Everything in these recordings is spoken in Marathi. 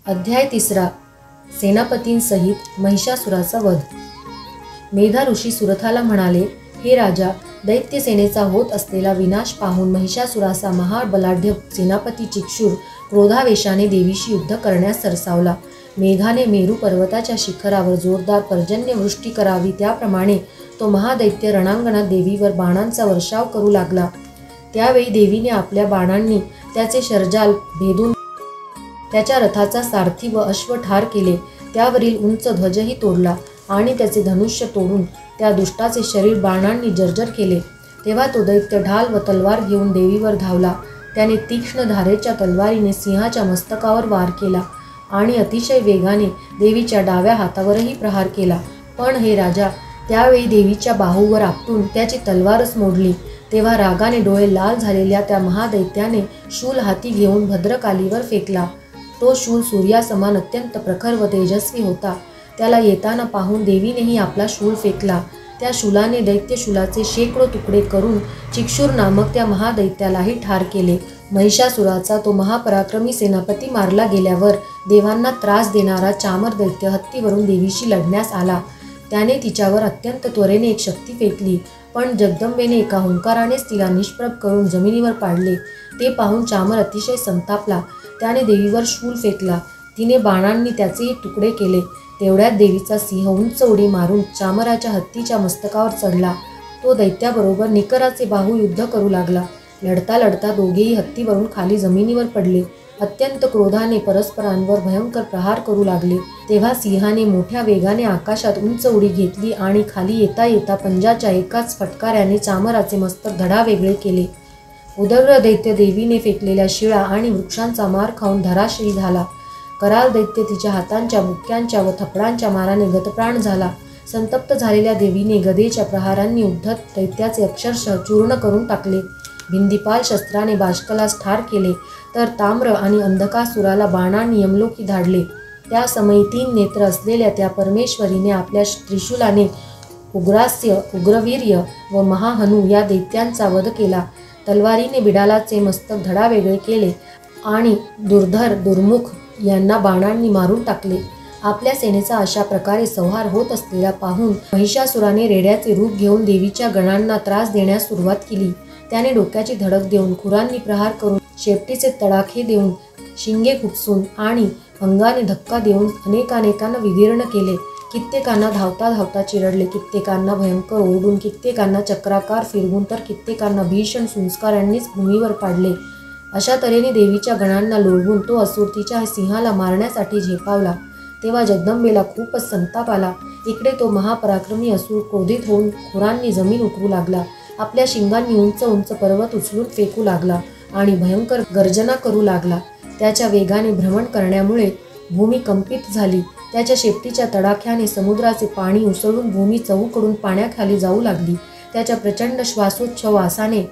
अध्याय 3 सेनापतींसहित महिषासुराचा वध। मेधा ऋषी सुरथाला म्हणाले, हे राजा, दैत्य सेनेचा होत असलेला विनाश पाहून महिषासुराचा महाबलाढ्य सेनापती चिक्षुर क्रोधावेशाने देवीशी युद्ध करण्यास सरसावला। मेघाने मेरू पर्वताच्या शिखरावर जोरदार पर्जन्यवृष्टी करावी त्याप्रमाणे तो महादैत्य रणांगणात देवीवर बाणांचा वर्षाव करू लागला। त्यावेळी देवीने आपल्या बाणांनी त्याचे शरजाल भेदून त्याच्या रथाचा सारथी व अश्व ठार केले, त्यावरील उंच ध्वजही तोडला आणि त्याचे धनुष्य तोडून त्या दुष्टाचे शरीर बाणांनी जर्जर केले। तेव्हा तो दैत्य ढाल व तलवार घेऊन देवीवर धावला। त्याने तीक्ष्ण धारेच्या तलवारीने सिंहाच्या मस्तकावर वार केला आणि अतिशय वेगाने देवीच्या डाव्या हातावरही प्रहार केला। पण हे राजा, त्यावेळी देवीच्या बाहूवर आपटून त्याची तलवारच मोडली। तेव्हा रागाने डोळे लाल झालेल्या त्या महादैत्याने शूल हाती घेऊन भद्रकालीवर फेकला। तो शूल सूर्यासमान अत्यंत प्रखर व तेजस्वी होता। त्याला येताना पाहून देवीनेही आपला शूल फेकला। त्या शूलाने दैत्यशूलाचे शेकडो तुकडे करून चिक्षुर नामक त्या महादैत्यालाही ठार केले। महिषासुराचा तो महापराक्रमी सेनापती मारला गेल्यावर देवांना त्रास देणारा चामर दैत्य हत्तीवरून देवीशी लढण्यास आला। त्याने तिच्यावर अत्यंत त्वरेने एक शक्ती फेकली, पण जगदंबेने एका हुंकारानेच तिला निष्प्रभ करून जमिनीवर पाडले। ते पाहून चामर अतिशय संतापला। त्याने देवीवर शूल फेकला। तिने बाणांनी त्याचेही तुकडे केले। तेवढ्यात देवीचा सिंह उंच उडी मारून चामराच्या हत्तीच्या मस्तकावर चढला। तो दैत्याबरोबर निकराचे बाहू युद्ध करू लागला। लढता लढता दोघेही हत्तीवरून खाली जमिनीवर पडले। अत्यंत क्रोधाने परस्परांवर भयंकर प्रहार करू लागले। तेव्हा सिंहाने मोठ्या वेगाने आकाशात उंच उडी घेतली आणि खाली येता येता पंजाच्या एकाच फटकाऱ्याने चामराचे मस्तक धडावेगळे केले। उदग्र दैत्य देवीने फेकलेल्या शिळा आणि वृक्षांचा मार खाऊन धराशयी झाला। कराल दैत्य तिच्या हातांच्या बुक्क्यांच्या व थपडांच्या माराने गतप्राण झाला। संतप्त झालेल्या देवीने गदेच्या प्रहारांनी उद्धत दैत्याचे अक्षरशः चूर्ण करून टाकले। भिंदीपाल शस्त्राने बाष्कलास ठार केले, तर ताम्र आणि अंधकासुराला बाणांनी यमलोकी धाडले। त्या समयी 3 नेत्र असलेल्या त्या परमेश्वरीने आपल्या त्रिशूलाने उग्रास्य, उग्रवीर्य व महाहनु या दैत्यांचा वध केला। तलवारीने बिडालाचे मस्तक धडावेगळे केले आणि दुर्धर दुर्मुख यांना बाणांनी मारून टाकले। आपल्या सेनेचा अशा प्रकारे संहार होत असलेला पाहून महिषासुराने रेड्याचे रूप घेऊन देवीच्या गणांना त्रास देण्यास सुरुवात केली। त्याने डोक्याची धडक देऊन, खुरांनी प्रहार करून, शेपटीचे तडाखे देऊन, शिंगे खुपसून आणि अंगाने धक्का देऊन अनेकानेकांना विदीर्ण केले। कित्येकांना धावता धावता चिरडले, कित्येकांना भयंकर ओरडून, कित्येकांना चक्राकार फिरवून, तर कित्येकांना भीषण संस्कारांनीच भूमीवर पाडले। अशा तऱ्हेने देवीच्या गणांना लोळवून तो असुर तिच्या सिंहाला मारण्यासाठी झेपावला। तेव्हा जगदंबेला खूपच संताप आला। इकडे तो महापराक्रमी असुर क्रोधित होऊन खुरांनी जमीन उकरू लागला। आपल्या शिंगांनी उंच उंच पर्वत उचलून फेकू लागला आणि भयंकर गर्जना करू लागला। त्याच्या वेगाने भ्रमण करण्यामुळे भूमी कंपित झाली। त्याच्या शेपटीच्या तडाख्याने समुद्राचे पाणी उसळून भूमी चहूकडून पाण्याखाली जाऊ लागली। त्याच्या प्रचंड श्वासोच्छवासाने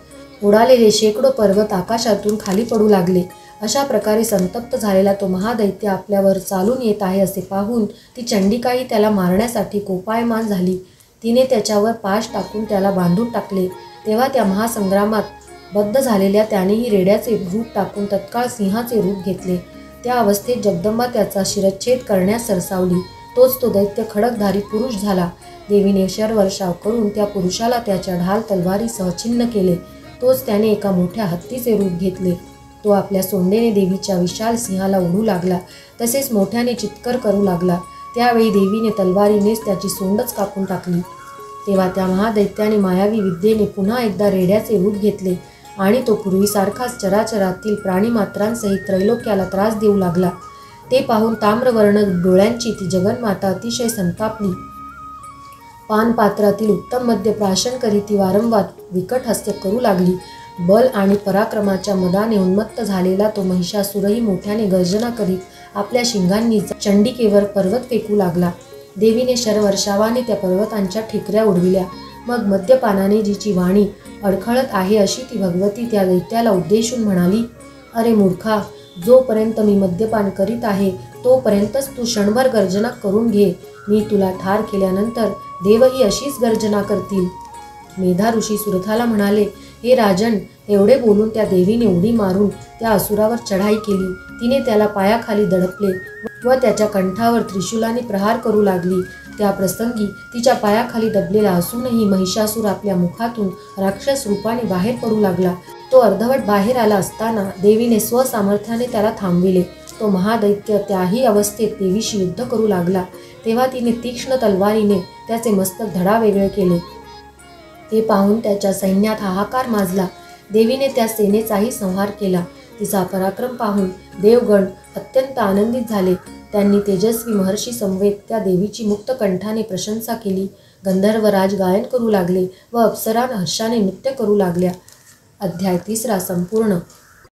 उडालेले शेकडो पर्वत आकाशातून खाली पडू लागले। अशा प्रकारे संतप्त झालेला तो महादैत्य आपल्यावर चालून येत आहे असे पाहून ती चंडिकाही त्याला मारण्यासाठी कोपायमान झाली। तिने त्याच्यावर पाश टाकून त्याला बांधून टाकले। तेव्हा त्या महासंग्रामात बद्ध झालेल्या त्यानेही रेड्याचे रूप टाकून तत्काळ सिंहाचे रूप घेतले। त्या अवस्थेत जगदंबा त्याचा शिरच्छेद करण्यास सरसावली। तोच तो दैत्य खडकधारी पुरुष झाला। देवीने शरवर्षाव करून त्या पुरुषाला त्याच्या ढाल तलवारीसह छिन्न केले। तोच त्याने एका मोठ्या हत्तीचे रूप घेतले। तो आपल्या सोंडेने देवीच्या विशाल सिंहाला ओढू लागला, तसेच मोठ्याने चित्कर करू लागला। त्यावेळी देवीने तलवारीनेच त्याची सोंडच कापून टाकली। तेव्हा त्या महादैत्याने मायावी विद्येने पुन्हा एकदा रेड्याचे रूप घेतले आणि तो पूर्वीसारखाच चराचरातील प्राणीमात्रांसहित त्रैलोक्याला त्रास देऊ लागला। ते पाहून ताम्रवर्ण डोळ्यांची ती जगन्माता अतिशय संतापली। पानपात्रातील उत्तम मद्य प्राशन करीत ती वारंवार विकट हास्य करू लागली। बल आणि पराक्रमाच्या मदाने उन्मत्त झालेला तो महिषासुरही मोठ्याने गर्जना करीत आपल्या शिंगांनी चंडिकेवर पर्वत फेकू लागला। देवीने शरवर्षावाने त्या पर्वतांच्या ठिकऱ्या उडविल्या। मग मद्यपानाने जिची वाणी अडखळत आहे अशी ती भगवती त्या दैत्याला उद्देशून म्हणाली, अरे मूर्खा, जोपर्यंत मी मद्यपान करीत आहे तोपर्यंतच तू क्षणभर गर्जना करून घे। मी तुला ठार केल्यानंतर देवही अशीच गर्जना करतील। मेधा ऋषी सुरथाला म्हणाले, हे राजन, एवढे बोलून त्या देवीने उडी मारून त्या असुरावर चढाई केली. तिने त्याला पायाखाली दडपले व त्याच्या कंठावर त्रिशूलाने प्रहार करू लागली. त्या प्रसंगी तिच्या पायाखाली दबलेला असूनही महिषासूर आपल्या मुखातून राक्षस रूपाने बाहेर पडू लागला. तो अर्धवट बाहेर आला असताना देवीने स्वसामर्थ्याने त्याला थांबविले. तो महादैत्य त्याही अवस्थेत देवीशी युद्ध करू लागला. तेव्हा तिने तीक्ष्ण तलवारीने त्याचे मस्तक धडावेगळे केले. ते पाहून त्याच्या सैन्यात हाहाकार माजला. देवीने त्या सेनेचाही संहार केला. तिचा पराक्रम पाहून देवगण अत्यंत आनंदित झाले. त्यांनी तेजस्वी महर्षी समवेत त्या देवीची मुक्त कंठाने प्रशंसा केली. गंधर्वराज गायन करू लागले व अप्सरा हर्षाने नृत्य करू लागल्या. अध्याय 3 संपूर्ण.